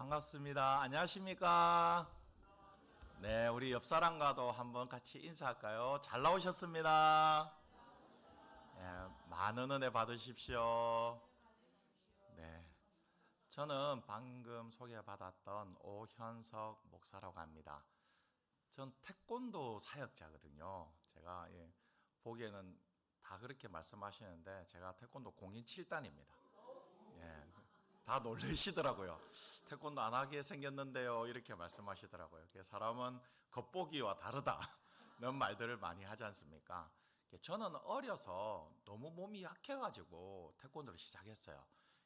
반갑습니다. 안녕하십니까? 네, 우리 옆 사람과도 한번 같이 인사할까요? 잘 나오셨습니다. 네, 많은 은혜 받으십시오. 네, 저는 방금 소개받았던 오현석 목사라고 합니다. 전 태권도 사역자거든요. 제가 보기에는 다 그렇게 말씀하시는데 제가 태권도 공인 7단입니다. 예, 다 놀라시더라고요. 태권도 안 하게 생겼는데요. 이렇게 말씀하시더라고요. 사람은 겉보기와 다르다는 말들을 많이 하지 않습니까? 저는 어려서 너무 몸이 약해가지고 태권도를 시작했어요.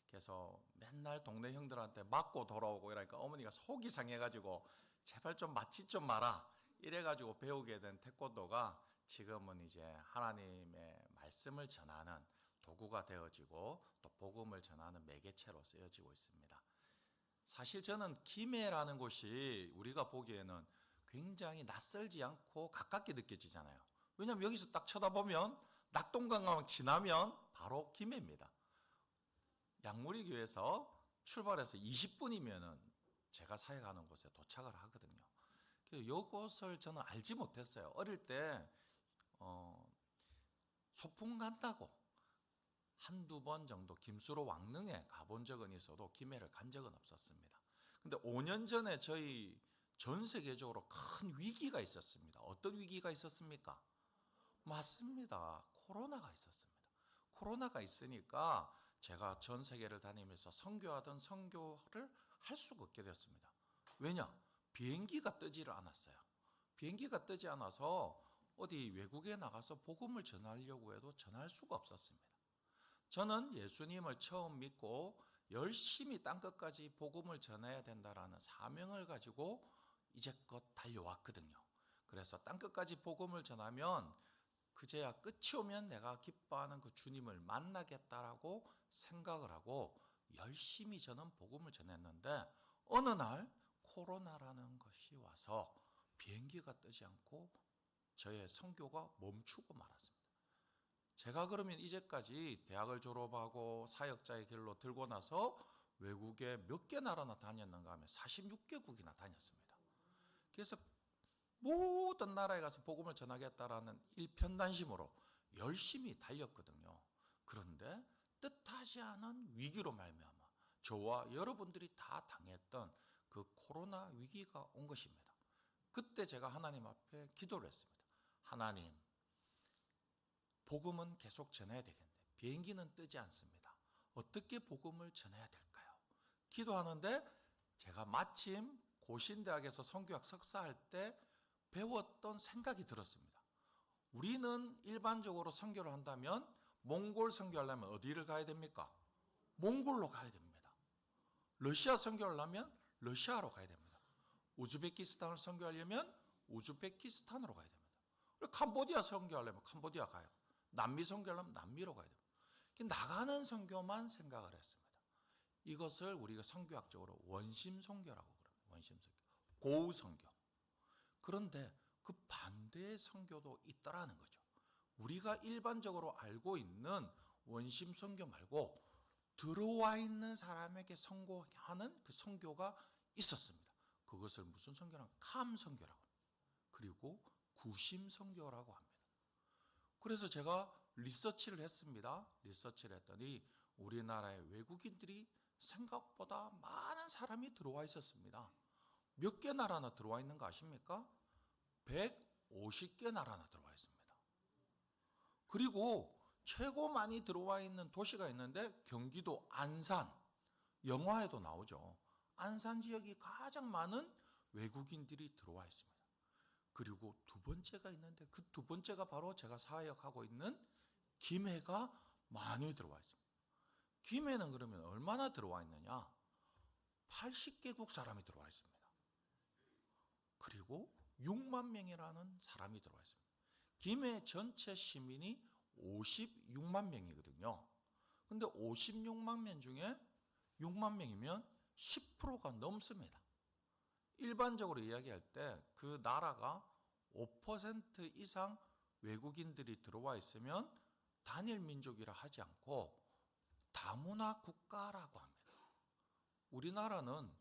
그래서 맨날 동네 형들한테 맞고 돌아오고 이러니까 어머니가 속이 상해가지고 제발 좀 맞지 좀 마라. 이래가지고 배우게 된 태권도가 지금은 이제 하나님의 말씀을 전하는 도구가 되어지고 또 복음을 전하는 매개체로 쓰여지고 있습니다. 사실 저는 김해라는 곳이 우리가 보기에는 굉장히 낯설지 않고 가깝게 느껴지잖아요. 왜냐하면 여기서 딱 쳐다보면 낙동강만 지나면 바로 김해입니다. 양무리 교회에서 출발해서 20분이면은 제가 사역하는 곳에 도착을 하거든요. 이곳을 저는 알지 못했어요. 어릴 때 소풍 간다고 한두 번 정도 김수로 왕릉에 가본 적은 있어도 김해를 간 적은 없었습니다. 근데 5년 전에 저희 전 세계적으로 큰 위기가 있었습니다. 어떤 위기가 있었습니까? 맞습니다. 코로나가 있었습니다. 코로나가 있으니까 제가 전 세계를 다니면서 선교하던 선교를 할 수가 없게 되었습니다. 왜냐? 비행기가 뜨지를 않았어요. 비행기가 뜨지 않아서 어디 외국에 나가서 복음을 전하려고 해도 전할 수가 없었습니다. 저는 예수님을 처음 믿고 열심히 땅끝까지 복음을 전해야 된다라는 사명을 가지고 이제껏 달려왔거든요. 그래서 땅끝까지 복음을 전하면 그제야 끝이 오면 내가 기뻐하는 그 주님을 만나겠다라고 생각을 하고 열심히 저는 복음을 전했는데 어느 날 코로나라는 것이 와서 비행기가 뜨지 않고 저의 선교가 멈추고 말았습니다. 제가 그러면 이제까지 대학을 졸업하고 사역자의 길로 들고 나서 외국에 몇 개 나라나 다녔는가 하면 46개국이나 다녔습니다. 그래서 모든 나라에 가서 복음을 전하겠다라는 일편단심으로 열심히 달렸거든요. 그런데 뜻하지 않은 위기로 말미암아 저와 여러분들이 다 당했던 그 코로나 위기가 온 것입니다. 그때 제가 하나님 앞에 기도를 했습니다. 하나님, 복음은 계속 전해야 되겠는데 비행기는 뜨지 않습니다. 어떻게 복음을 전해야 될까요? 기도하는데 제가 마침 고신대학에서 선교학 석사할 때 배웠던 생각이 들었습니다. 우리는 일반적으로 선교를 한다면 몽골 선교하려면 어디를 가야 됩니까? 몽골로 가야 됩니다. 러시아 선교를 하려면 러시아로 가야 됩니다. 우즈베키스탄을 선교하려면 우즈베키스탄으로 가야 됩니다. 캄보디아 선교하려면 캄보디아 가요. 남미 선교하려면 남미로 가야 됩니다. 나가는 선교만 생각을 했습니다. 이것을 우리가 선교학적으로 원심 선교라고 그럽니다. 원심 선교. 고우 선교. 그런데 그 반대의 선교도 있더라는 거죠. 우리가 일반적으로 알고 있는 원심 선교 말고 들어와 있는 사람에게 선교하는 그 선교가 있었습니다. 그것을 무슨 선교라고? 캄 선교라고 합니다. 그리고 구심 선교라고 합니다. 그래서 제가 리서치를 했습니다. 리서치를 했더니 우리나라에 외국인들이 생각보다 많은 사람이 들어와 있었습니다. 몇 개 나라나 들어와 있는 거 아십니까? 150개 나라나 들어와 있습니다. 그리고 최고 많이 들어와 있는 도시가 있는데 경기도 안산, 영화에도 나오죠. 안산 지역이 가장 많은 외국인들이 들어와 있습니다. 그리고 두 번째가 있는데 그 두 번째가 바로 제가 사역하고 있는 김해가 많이 들어와 있습니다. 김해는 그러면 얼마나 들어와 있느냐? 80개국 사람이 들어와 있습니다. 그리고 6만 명이라는 사람이 들어와 있습니다. 김해 전체 시민이 56만 명이거든요. 근데 56만 명 중에 6만 명이면 10%가 넘습니다. 일반적으로 이야기할 때 그 나라가 5% 이상 외국인들이 들어와 있으면 단일 민족이라 하지 않고 다문화 국가라고 합니다. 우리나라는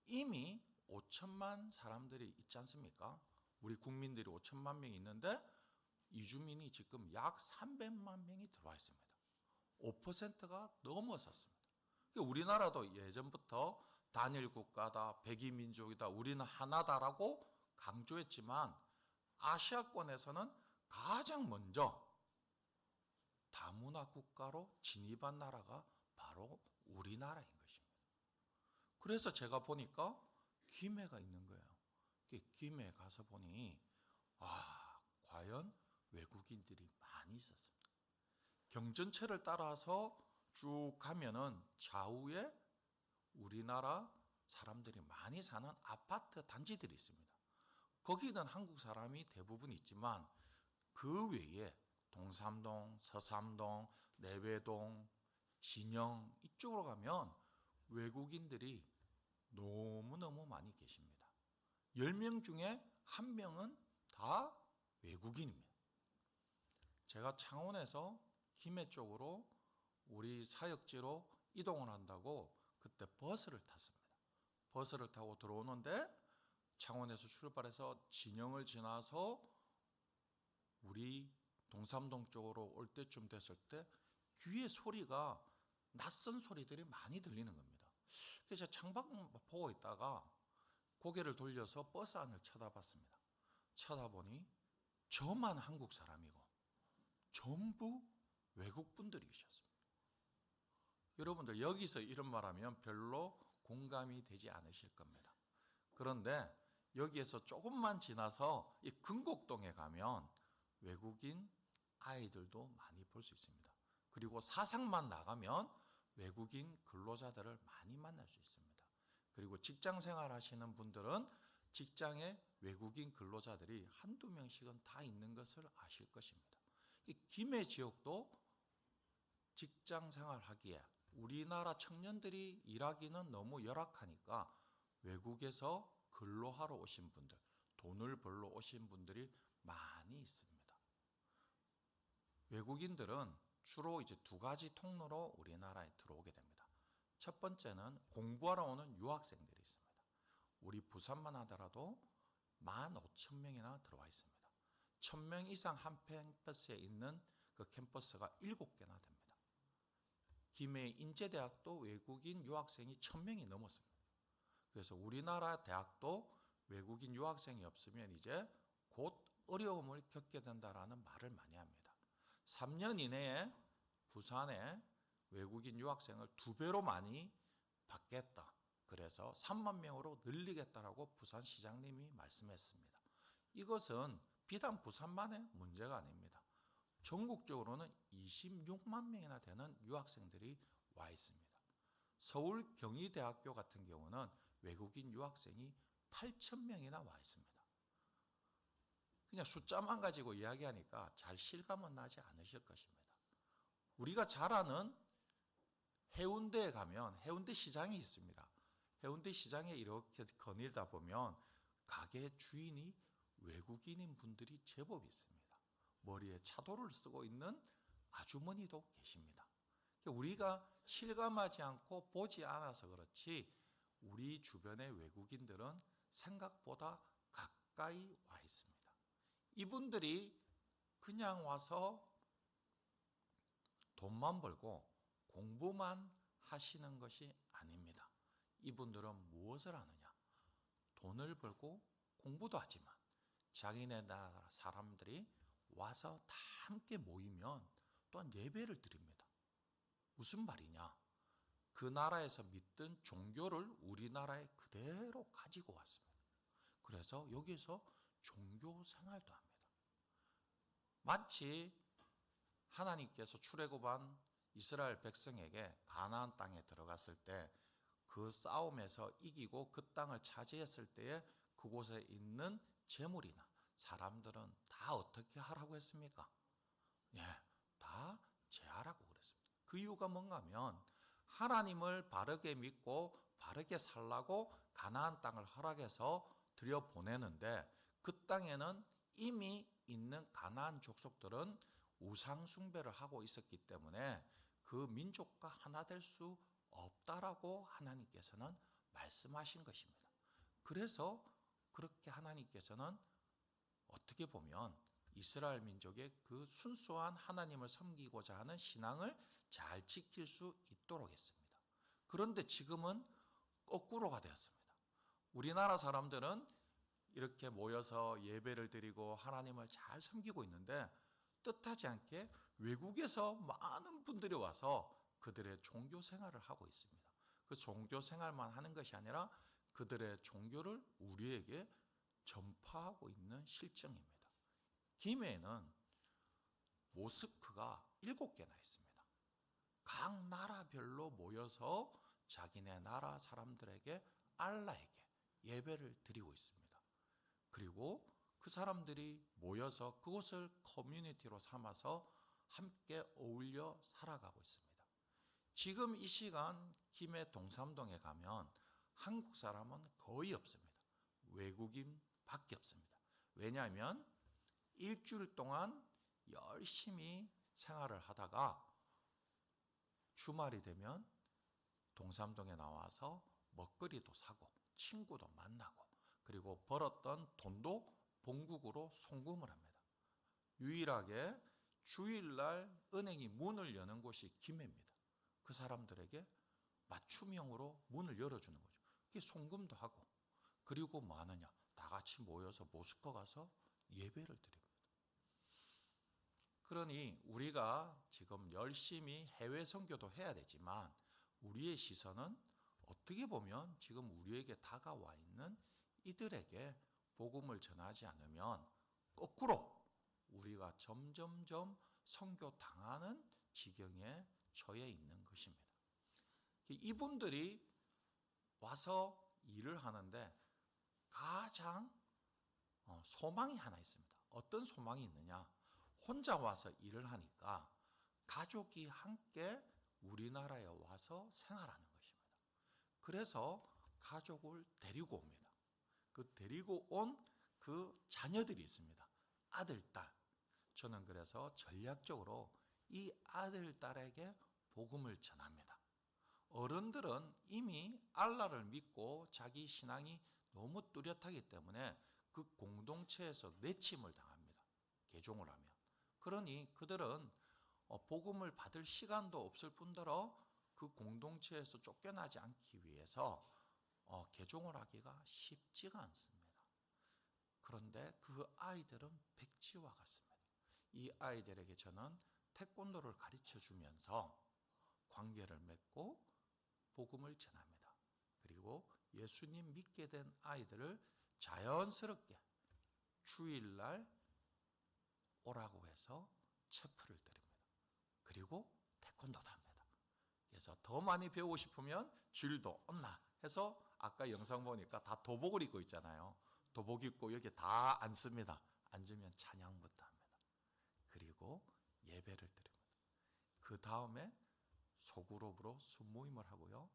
이미 5천만 사람들이 있지 않습니까? 우리 국민들이 5천만 명이 있는데 이주민이 지금 약 300만 명이 들어와 있습니다. 5%가 넘어섰습니다. 우리나라도 예전부터 단일 국가다, 백이 민족이다, 우리는 하나다라고 강조했지만 아시아권에서는 가장 먼저 다문화 국가로 진입한 나라가 바로 우리나라인 것입니다. 그래서 제가 보니까 김해가 있는 거예요. 김해 가서 보니 과연 외국인들이 많이 있었습니다. 경전철을 따라서 쭉 가면은 좌우에 우리나라 사람들이 많이 사는 아파트 단지들이 있습니다. 거기는 한국 사람이 대부분 있지만 그 외에 동삼동, 서삼동, 내외동, 진영 이쪽으로 가면 외국인들이 너무너무 많이 계십니다. 10명 중에 1명은 다 외국인입니다. 제가 창원에서 김해 쪽으로 우리 사역지로 이동을 한다고 그때 버스를 탔습니다. 버스를 타고 들어오는데 창원에서 출발해서 진영을 지나서 우리 동삼동 쪽으로 올 때쯤 됐을 때 귀에 소리가 낯선 소리들이 많이 들리는 겁니다. 그래서 제가 창밖 보고 있다가 고개를 돌려서 버스 안을 쳐다봤습니다. 쳐다보니 저만 한국 사람이고 전부 외국 분들이셨습니다. 여러분들 여기서 이런 말하면 별로 공감이 되지 않으실 겁니다. 그런데 여기에서 조금만 지나서 이 금곡동에 가면 외국인 아이들도 많이 볼 수 있습니다. 그리고 사상만 나가면 외국인 근로자들을 많이 만날 수 있습니다. 그리고 직장 생활 하시는 분들은 직장에 외국인 근로자들이 한두 명씩은 다 있는 것을 아실 것입니다. 이 김해 지역도 직장 생활하기에 우리나라 청년들이 일하기는 너무 열악하니까 외국에서 근로하러 오신 분들, 돈을 벌러 오신 분들이 많이 있습니다. 외국인들은 주로 이제 두 가지 통로로 우리나라에 들어오게 됩니다. 첫 번째는 공부하러 오는 유학생들이 있습니다. 우리 부산만 하더라도 15,000명이나 들어와 있습니다. 1,000명 이상 한 캠퍼스에 있는 그 캠퍼스가 7개나 됩니다. 김해 인제대학도 외국인 유학생이 1,000명이 넘었습니다. 그래서 우리나라 대학도 외국인 유학생이 없으면 이제 곧 어려움을 겪게 된다라는 말을 많이 합니다. 3년 이내에 부산에 외국인 유학생을 2배로 많이 받겠다. 그래서 3만 명으로 늘리겠다라고 부산시장님이 말씀했습니다. 이것은 비단 부산만의 문제가 아닙니다. 전국적으로는 26만 명이나 되는 유학생들이 와 있습니다. 서울 경희대학교 같은 경우는 외국인 유학생이 8,000명이나 와 있습니다. 그냥 숫자만 가지고 이야기하니까 잘 실감은 나지 않으실 것입니다. 우리가 잘 아는 해운대에 가면 해운대 시장이 있습니다. 해운대 시장에 이렇게 거닐다 보면 가게 주인이 외국인인 분들이 제법 있습니다. 머리에 차도를 쓰고 있는 아주머니도 계십니다. 우리가 실감하지 않고 보지 않아서 그렇지 우리 주변의 외국인들은 생각보다 가까이 와 있습니다. 이분들이 그냥 와서 돈만 벌고 공부만 하시는 것이 아닙니다. 이분들은 무엇을 하느냐? 돈을 벌고 공부도 하지만 자기네 나라 사람들이 와서 다 함께 모이면 또한 예배를 드립니다. 무슨 말이냐? 그 나라에서 믿던 종교를 우리나라에 그대로 가지고 왔습니다. 그래서 여기서 종교 생활도 합니다. 마치 하나님께서 출애굽한 이스라엘 백성에게 가나안 땅에 들어갔을 때 그 싸움에서 이기고 그 땅을 차지했을 때에 그곳에 있는 재물이나 사람들은 다 어떻게 하라고 했습니까? 예, 다 제하라고 그랬습니다. 그 이유가 뭔가 하면 하나님을 바르게 믿고 바르게 살라고 가나안 땅을 허락해서 들여보내는데 그 땅에는 이미 있는 가나안 족속들은 우상 숭배를 하고 있었기 때문에 그 민족과 하나 될 수 없다라고 하나님께서는 말씀하신 것입니다. 그래서 그렇게 하나님께서는 어떻게 보면 이스라엘 민족의 그 순수한 하나님을 섬기고자 하는 신앙을 잘 지킬 수 있도록 했습니다. 그런데 지금은 거꾸로가 되었습니다. 우리나라 사람들은 이렇게 모여서 예배를 드리고 하나님을 잘 섬기고 있는데 뜻하지 않게 외국에서 많은 분들이 와서 그들의 종교 생활을 하고 있습니다. 그 종교 생활만 하는 것이 아니라 그들의 종교를 우리에게 전파하고 있는 실정입니다. 김해에는 모스크가 7개나 있습니다. 각 나라별로 모여서 자기네 나라 사람들에게 알라에게 예배를 드리고 있습니다. 그리고 그 사람들이 모여서 그곳을 커뮤니티로 삼아서 함께 어울려 살아가고 있습니다. 지금 이 시간 김해 동삼동에 가면 한국 사람은 거의 없습니다. 외국인밖에 없습니다. 왜냐하면 일주일 동안 열심히 생활을 하다가 주말이 되면 동삼동에 나와서 먹거리도 사고 친구도 만나고 그리고 벌었던 돈도 본국으로 송금을 합니다. 유일하게 주일날 은행이 문을 여는 곳이 김해입니다. 그 사람들에게 맞춤형으로 문을 열어주는 거죠. 그게 송금도 하고 그리고 뭐 하느냐? 다 같이 모여서 모스크 가서 예배를 드립니다. 그러니 우리가 지금 열심히 해외 선교도 해야 되지만 우리의 시선은 어떻게 보면 지금 우리에게 다가와 있는 이들에게 복음을 전하지 않으면 거꾸로 우리가 점점점 선교당하는 지경에 처해 있는 것입니다. 이분들이 와서 일을 하는데 가장 소망이 하나 있습니다. 어떤 소망이 있느냐? 혼자 와서 일을 하니까 가족이 함께 우리나라에 와서 생활하는 것입니다. 그래서 가족을 데리고 옵니다. 그 데리고 온 그 자녀들이 있습니다. 아들, 딸. 저는 그래서 전략적으로 이 아들, 딸에게 복음을 전합니다. 어른들은 이미 알라를 믿고 자기 신앙이 너무 뚜렷하기 때문에 그 공동체에서 내침을 당합니다. 개종을 하면. 그러니 그들은 복음을 받을 시간도 없을 뿐더러 그 공동체에서 쫓겨나지 않기 위해서 개종을 하기가 쉽지가 않습니다. 그런데 그 아이들은 백지와 같습니다. 이 아이들에게 저는 태권도를 가르쳐 주면서 관계를 맺고 복음을 전합니다. 그리고 예수님 믿게 된 아이들을 자연스럽게 주일날 오라고 해서 체프를 드립니다. 그리고 태권도도 합니다. 그래서 더 많이 배우고 싶으면 주일도 온나 해서 아까 영상 보니까 다 도복을 입고 있잖아요. 도복 입고 여기 다 앉습니다. 앉으면 찬양부터 합니다. 그리고 예배를 드립니다. 그 다음에 소그룹으로 순모임을 하고요.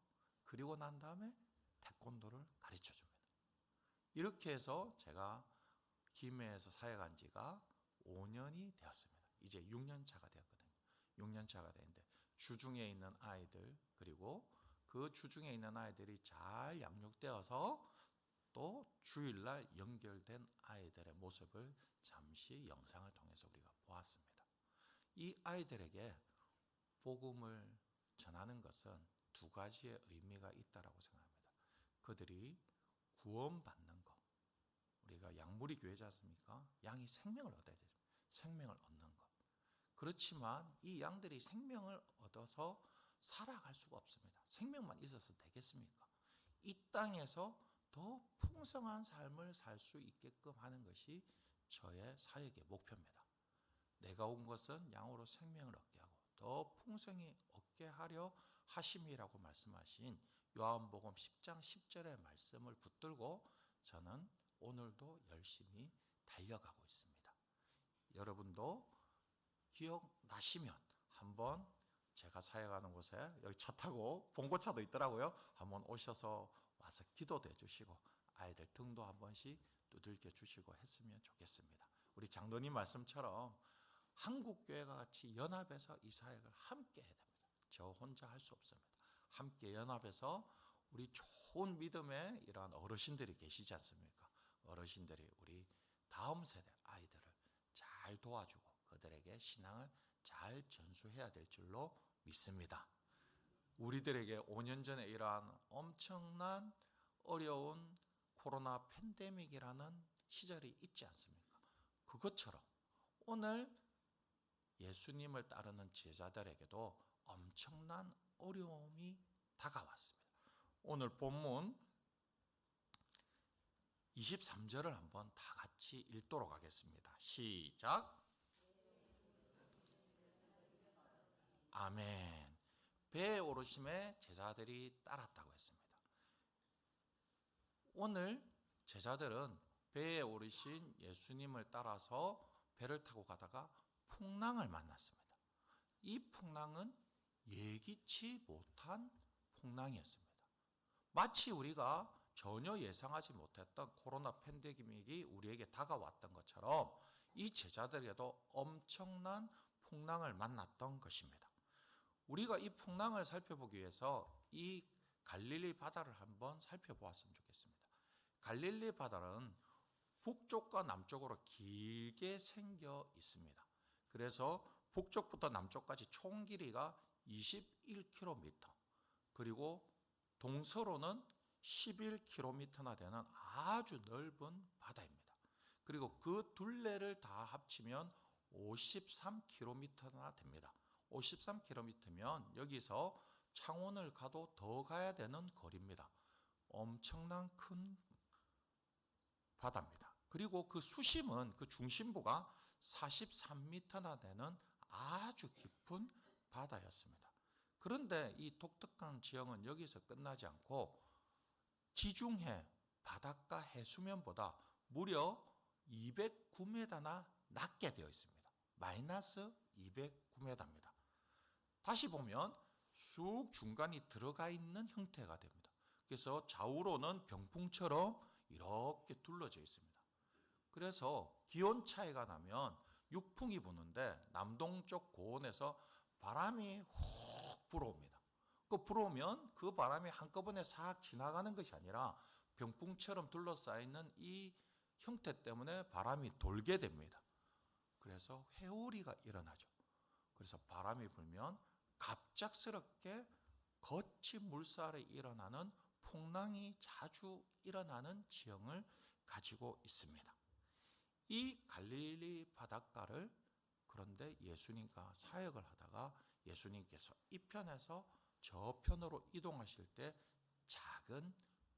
그리고 난 다음에 태권도를 가르쳐 줍니다. 이렇게 해서 제가 김해에서 사역한 지가 5년이 되었습니다. 이제 6년 차가 되었거든요. 6년 차가 되는데 주중에 있는 아이들 그리고 그 주중에 있는 아이들이 잘 양육되어서 또 주일날 연결된 아이들의 모습을 잠시 영상을 통해서 우리가 보았습니다. 이 아이들에게 복음을 전하는 것은 두 가지의 의미가 있다고 생각합니다. 그들이 구원받는 것. 우리가 양무리 교회지 않습니까? 양이 생명을 얻어야 되죠. 생명을 얻는 것. 그렇지만 이 양들이 생명을 얻어서 살아갈 수가 없습니다. 생명만 있어서 되겠습니까? 이 땅에서 더 풍성한 삶을 살 수 있게끔 하는 것이 저의 사역의 목표입니다. 내가 온 것은 양으로 생명을 얻게 하고 더 풍성히 얻게 하려 하심이라고 말씀하신 요한복음 10장 10절의 말씀을 붙들고 저는 오늘도 열심히 달려가고 있습니다. 여러분도 기억나시면 한번 제가 사역하는 곳에 여기 차 타고 봉고차도 있더라고요. 한번 오셔서 와서 기도도 해주시고 아이들 등도 한 번씩 두들겨 주시고 했으면 좋겠습니다. 우리 장로님 말씀처럼 한국교회가 같이 연합해서 이 사역을 함께 해야 됩니다. 저 혼자 할 수 없습니다. 함께 연합해서 우리 좋은 믿음의 이러한 어르신들이 계시지 않습니까? 어르신들이 우리 다음 세대 아이들을 잘 도와주고 그들에게 신앙을 잘 전수해야 될 줄로 믿습니다. 우리들에게 5년 전에 이러한 엄청난 어려운 코로나 팬데믹이라는 시절이 있지 않습니까? 그것처럼 오늘 예수님을 따르는 제자들에게도 엄청난 어려움이 다가왔습니다. 오늘 본문 23절을 한번 다 같이 읽도록 하겠습니다. 시작. 아멘. 배에 오르심에 제자들이 따랐다고 했습니다. 오늘 제자들은 배에 오르신 예수님을 따라서 배를 타고 가다가 풍랑을 만났습니다. 이 풍랑은 예기치 못한 풍랑이었습니다. 마치 우리가 전혀 예상하지 못했던 코로나 팬데믹이 우리에게 다가왔던 것처럼 이 제자들에게도 엄청난 풍랑을 만났던 것입니다. 우리가 이 풍랑을 살펴보기 위해서 이 갈릴리 바다를 한번 살펴보았으면 좋겠습니다. 갈릴리 바다는 북쪽과 남쪽으로 길게 생겨 있습니다. 그래서 북쪽부터 남쪽까지 총 길이가 21km, 그리고 동서로는 11km나 되는 아주 넓은 바다입니다. 그리고 그 둘레를 다 합치면 53km나 됩니다. 53km면 여기서 창원을 가도 더 가야 되는 거리입니다. 엄청난 큰 바다입니다. 그리고 그 수심은, 그 중심부가 43m나 되는 아주 깊은 바다였습니다. 그런데 이 독특한 지형은 여기서 끝나지 않고 지중해 바닷가 해수면보다 무려 209m나 낮게 되어 있습니다. 마이너스 209m입니다. 다시 보면 쑥 중간이 들어가 있는 형태가 됩니다. 그래서 좌우로는 병풍처럼 이렇게 둘러져 있습니다. 그래서 기온 차이가 나면 육풍이 부는데 남동쪽 고온에서 바람이 훅 불어옵니다. 그 불어오면 그 바람이 한꺼번에 싹 지나가는 것이 아니라 병풍처럼 둘러싸이는 이 형태 때문에 바람이 돌게 됩니다. 그래서 회오리가 일어나죠. 그래서 바람이 불면 갑작스럽게 거친 물살이 일어나는 풍랑이 자주 일어나는 지형을 가지고 있습니다. 이 갈릴리 바닷가를 그런데 예수님과 사역을 하다가 예수님께서 이 편에서 저 편으로 이동하실 때 작은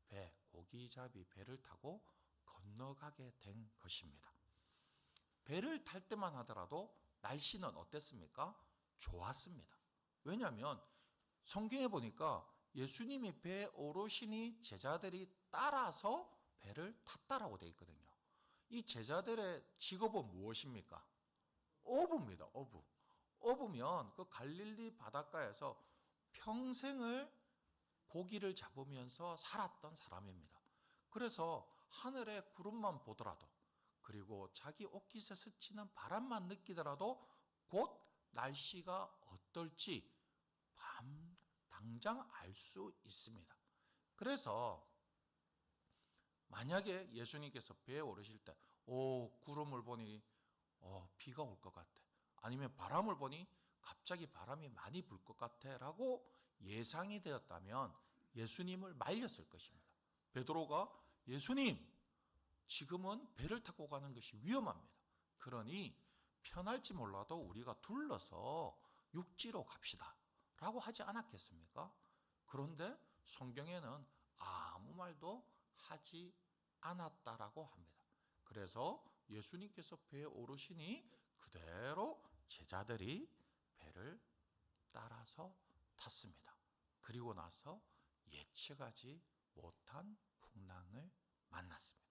배, 고기잡이 배를 타고 건너가게 된 것입니다. 배를 탈 때만 하더라도 날씨는 어땠습니까? 좋았습니다. 왜냐하면 성경에 보니까 예수님이 배에 오르시니 제자들이 따라서 배를 탔다라고 되어 있거든요. 이 제자들의 직업은 무엇입니까? 어부입니다. 어부. 어부면 그 갈릴리 바닷가에서 평생을 고기를 잡으면서 살았던 사람입니다. 그래서 하늘의 구름만 보더라도, 그리고 자기 옷깃에 스치는 바람만 느끼더라도 곧 날씨가 어떨지 당장 알 수 있습니다. 그래서 만약에 예수님께서 배에 오르실 때 구름을 보니 비가 올 것 같아, 아니면 바람을 보니 갑자기 바람이 많이 불 것 같아 라고 예상이 되었다면 예수님을 말렸을 것입니다. 베드로가 예수님, 지금은 배를 타고 가는 것이 위험합니다. 그러니 편할지 몰라도 우리가 둘러서 육지로 갑시다 라고 하지 않았겠습니까? 그런데 성경에는 아무 말도 하지 않았다라고 합니다. 그래서 예수님께서 배에 오르시니 그대로 제자들이 배를 따라서 탔습니다. 그리고 나서 예측하지 못한 풍랑을 만났습니다.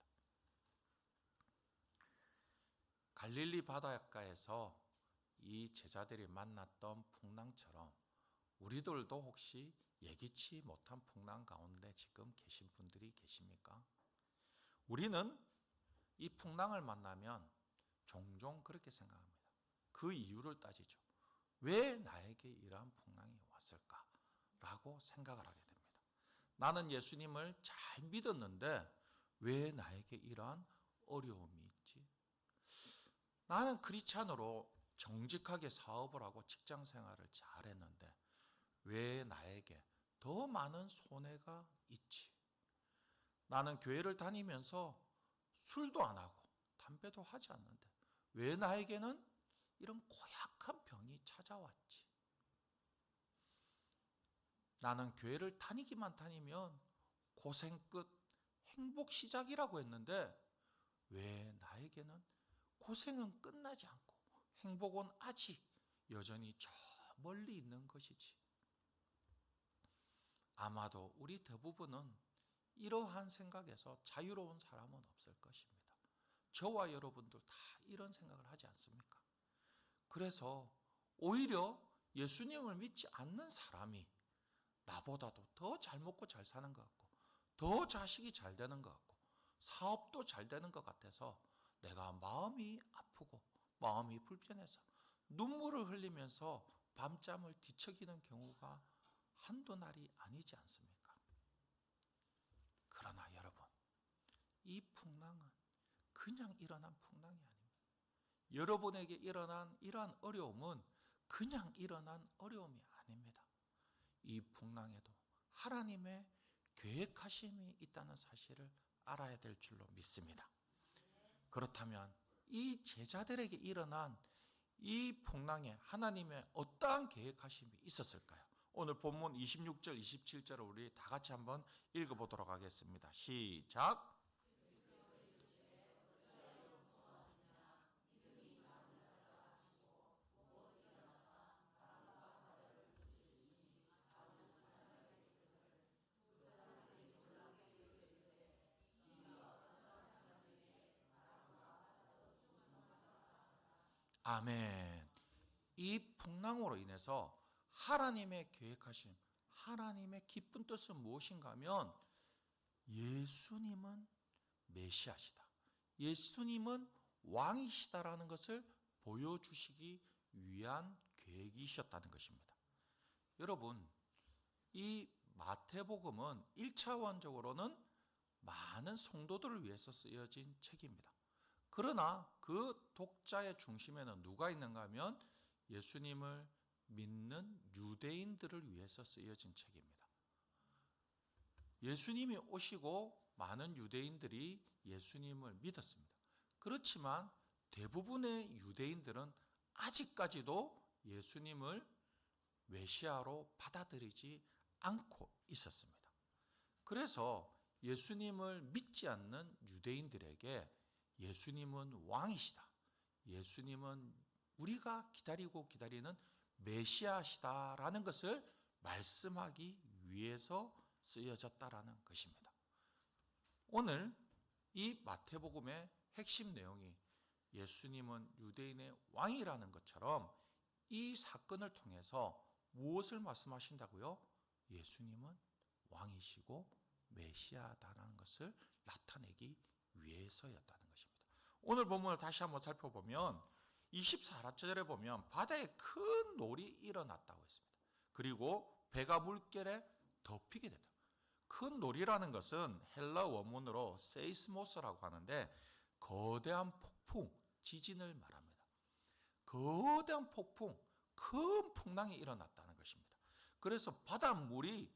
갈릴리 바닷가에서 이 제자들이 만났던 풍랑처럼 우리들도 혹시 예기치 못한 풍랑 가운데 지금 계신 분들이 계십니까? 우리는 이 풍랑을 만나면 종종 그렇게 생각합니다. 그 이유를 따지죠. 왜 나에게 이러한 풍랑이 왔을까? 라고 생각을 하게 됩니다. 나는 예수님을 잘 믿었는데 왜 나에게 이러한 어려움이 있지? 나는 크리스찬으로 정직하게 사업을 하고 직장 생활을 잘했는데 왜 나에게 더 많은 손해가 있지? 나는 교회를 다니면서 술도 안 하고 담배도 하지 않는데 왜 나에게는 이런 고약한 병이 찾아왔지? 나는 교회를 다니면 고생 끝 행복 시작이라고 했는데 왜 나에게는 고생은 끝나지 않고 행복은 아직 여전히 저 멀리 있는 것이지? 아마도 우리 대부분은 이러한 생각에서 자유로운 사람은 없을 것입니다. 저와 여러분들 다 이런 생각을 하지 않습니까? 그래서 오히려 예수님을 믿지 않는 사람이 나보다도 더 잘 먹고 잘 사는 것 같고 더 자식이 잘 되는 것 같고 사업도 잘 되는 것 같아서 내가 마음이 아프고 마음이 불편해서 눈물을 흘리면서 밤잠을 뒤척이는 경우가 한두 날이 아니지 않습니까? 그러나 여러분, 이 풍랑은 그냥 일어난 풍랑이 아닙니다. 여러분에게 일어난 이러한 어려움은 그냥 일어난 어려움이 아닙니다. 이 풍랑에도 하나님의 계획하심이 있다는 사실을 알아야 될 줄로 믿습니다. 그렇다면 이 제자들에게 일어난 이 풍랑에 하나님의 어떠한 계획하심이 있었을까요? 오늘 본문 26절, 27절을 우리 다 같이 한번 읽어보도록 하겠습니다. 시작! 아멘. 이 풍랑으로 인해서 하나님의 계획하심, 하나님의 기쁜 뜻은 무엇인가 하면 예수님은 메시아시다. 예수님은 왕이시다라는 것을 보여주시기 위한 계획이셨다는 것입니다. 여러분, 이 마태복음은 1차원적으로는 많은 성도들을 위해서 쓰여진 책입니다. 그러나 그 독자의 중심에는 누가 있는가 하면 예수님을 믿는 유대인들을 위해서 쓰여진 책입니다. 예수님이 오시고 많은 유대인들이 예수님을 믿었습니다. 그렇지만 대부분의 유대인들은 아직까지도 예수님을 메시아로 받아들이지 않고 있었습니다. 그래서 예수님을 믿지 않는 유대인들에게 예수님은 왕이시다. 예수님은 우리가 기다리고 기다리는 메시아시다라는 것을 말씀하기 위해서 쓰여졌다라는 것입니다. 오늘 이 마태복음의 핵심 내용이 예수님은 유대인의 왕이라는 것처럼 이 사건을 통해서 무엇을 말씀하신다고요? 예수님은 왕이시고 메시아다라는 것을 나타내기 위해서였다는 것입니다. 오늘 본문을 다시 한번 살펴보면 24절에 보면 바다에 큰 놀이 일어났다고 했습니다. 그리고 배가 물결에 덮이게 된다. 큰 놀이라는 것은 헬라 원문으로 세이스모스라고 하는데 거대한 폭풍, 지진을 말합니다. 거대한 폭풍, 큰 풍랑이 일어났다는 것입니다. 그래서 바닷물이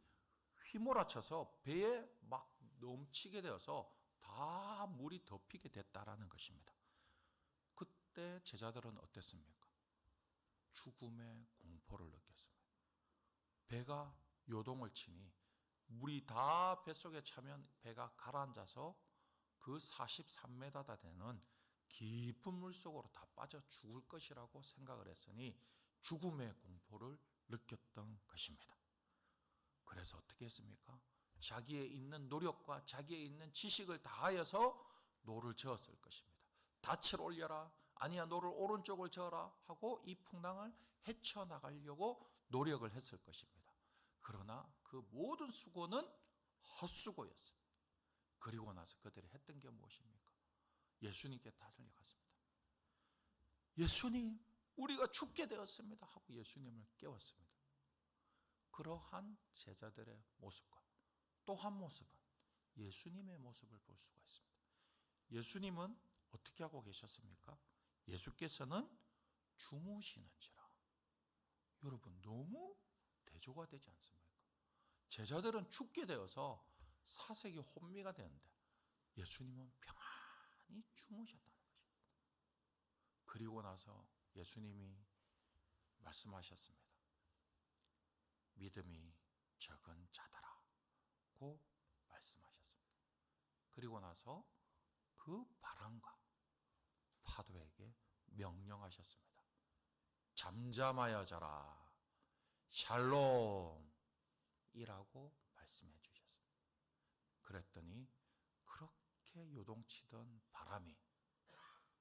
휘몰아쳐서 배에 막 넘치게 되어서 다 물이 덮이게 됐다라는 것입니다. 그때 제자들은 어땠습니까? 죽음의 공포를 느꼈습니다. 배가 요동을 치니 물이 다 뱃속에 차면 배가 가라앉아서 그 43m나 되는 깊은 물속으로 다 빠져 죽을 것이라고 생각을 했으니 죽음의 공포를 느꼈던 것입니다. 그래서 어떻게 했습니까? 자기의 있는 노력과 자기의 있는 지식을 다하여서 노를 저었을 것입니다. 닻을 올려라, 아니야 노를 오른쪽을 저어라 하고 이 풍랑을 헤쳐나가려고 노력을 했을 것입니다. 그러나 그 모든 수고는 헛수고였습니다. 그리고 나서 그들이 했던 게 무엇입니까? 예수님께 달려갔습니다. 예수님, 우리가 죽게 되었습니다 하고 예수님을 깨웠습니다. 그러한 제자들의 모습과 또 한 모습은 예수님의 모습을 볼 수가 있습니다. 예수님은 어떻게 하고 계셨습니까? 예수께서는 주무시는지라. 여러분, 너무 대조가 되지 않습니까? 제자들은 죽게 되어서 사색이 혼미가 되는데 예수님은 평안히 주무셨다는 것입니다. 그리고 나서 예수님이 말씀하셨습니다. 믿음이 적은 자들아고 말씀하셨습니다. 그리고 나서 그 바람과 파도에게 명령하셨습니다. 잠잠하여 자라. 샬롬이라고 말씀해 주셨습니다. 그랬더니 그렇게 요동치던 바람이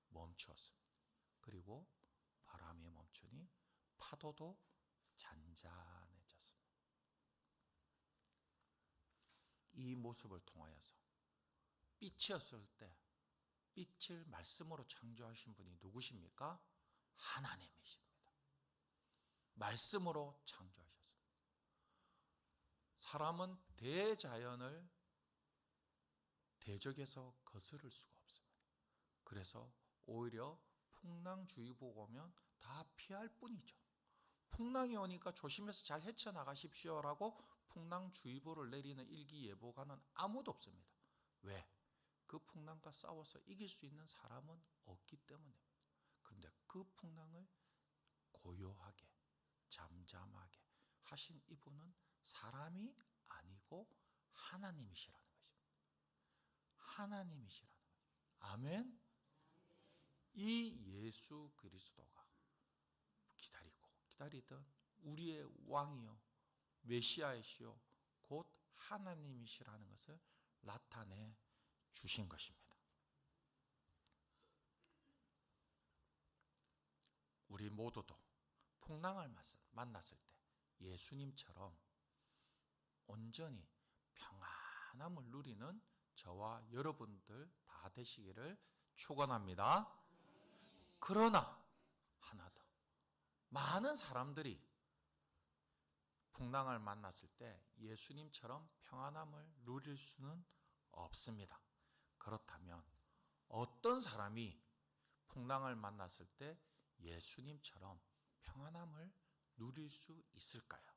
멈추었습니다. 그리고 바람이 멈추니 파도도 잔잔해졌습니다. 이 모습을 통하여서 빛이 없을 때 빛을 말씀으로 창조하신 분이 누구십니까? 하나님이십니다. 말씀으로 창조하셨습니다. 사람은 대자연을 대적해서 거스를 수가 없습니다. 그래서 오히려 풍랑주의보가 오면 다 피할 뿐이죠. 풍랑이 오니까 조심해서 잘 헤쳐나가십시오라고 풍랑주의보를 내리는 일기예보가는 아무도 없습니다. 왜? 그 풍랑과 싸워서 이길 수 있는 사람은 없기 때문입니다. 그런데 그 풍랑을 고요하게 잠잠하게 하신 이분은 사람이 아니고 하나님이시라는 것입니다. 하나님이시라는 것입니다. 아멘. 이 예수 그리스도가 기다리던 우리의 왕이요 메시아이시요 곧 하나님이시라는 것을 나타내 주신 것입니다. 우리 모두도 풍랑을 만났을 때 예수님처럼 온전히 평안함을 누리는 저와 여러분들 다 되시기를 축원합니다. 그러나 하나 더, 많은 사람들이 풍랑을 만났을 때 예수님처럼 평안함을 누릴 수는 없습니다. 그렇다면 어떤 사람이 풍랑을 만났을 때 예수님처럼 평안함을 누릴 수 있을까요?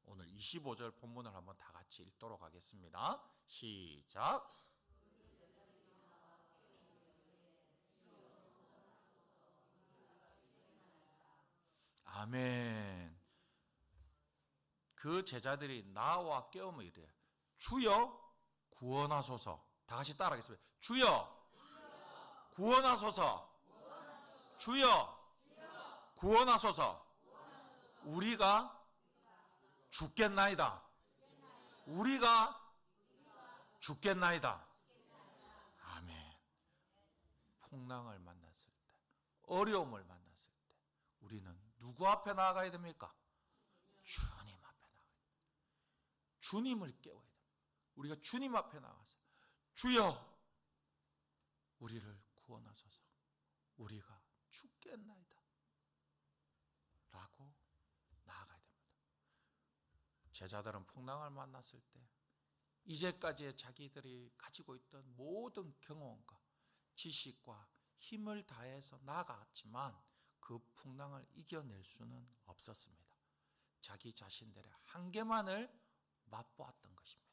오늘 25절 본문을 한번 다 같이 읽도록 하겠습니다. 시작. 아멘. 그 제자들이 나와 깨우며 이래요. 주여 구원하소서. 다 같이 따라하겠습니다. 주여 구원하소서. 주여 구원하소서. 우리가 죽겠나이다. 우리가 죽겠나이다. 아멘. 풍랑을 만났을 때, 어려움을 만났을 때 우리는 누구 앞에 나아가야 됩니까? 주님 앞에 나아가야 됩니다. 주님을 깨워야 됩니다. 우리가 주님 앞에 나가서 주여 우리를 구원하소서. 우리가 죽겠나이다 라고 나아가야 됩니다. 제자들은 풍랑을 만났을 때 이제까지의 자기들이 가지고 있던 모든 경험과 지식과 힘을 다해서 나아갔지만 그 풍랑을 이겨낼 수는 없었습니다. 자기 자신들의 한계만을 맛보았던 것입니다.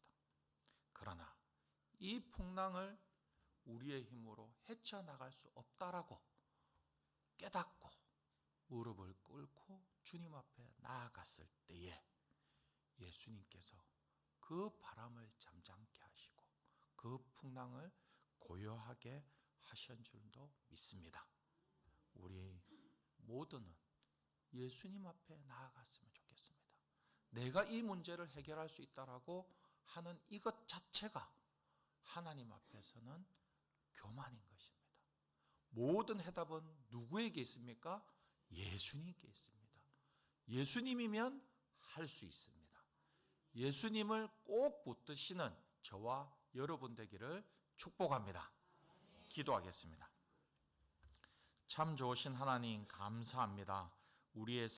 그러나 이 풍랑을 우리의 힘으로 헤쳐나갈 수 없다라고 깨닫고 무릎을 꿇고 주님 앞에 나아갔을 때에 예수님께서 그 바람을 잠잠케 하시고 그 풍랑을 고요하게 하신 줄도 믿습니다. 우리 모두는 예수님 앞에 나아갔으면 좋겠습니다. 내가 이 문제를 해결할 수 있다라고 하는 이것 자체가 하나님 앞에서는 교만인 것입니다. 모든 해답은 누구에게 있습니까? 예수님께 있습니다. 예수님이면 할 수 있습니다. 예수님을 꼭 붙드시는 저와 여러분 되기를 축복합니다. 기도하겠습니다. 참 좋으신 하나님 감사합니다. 우리의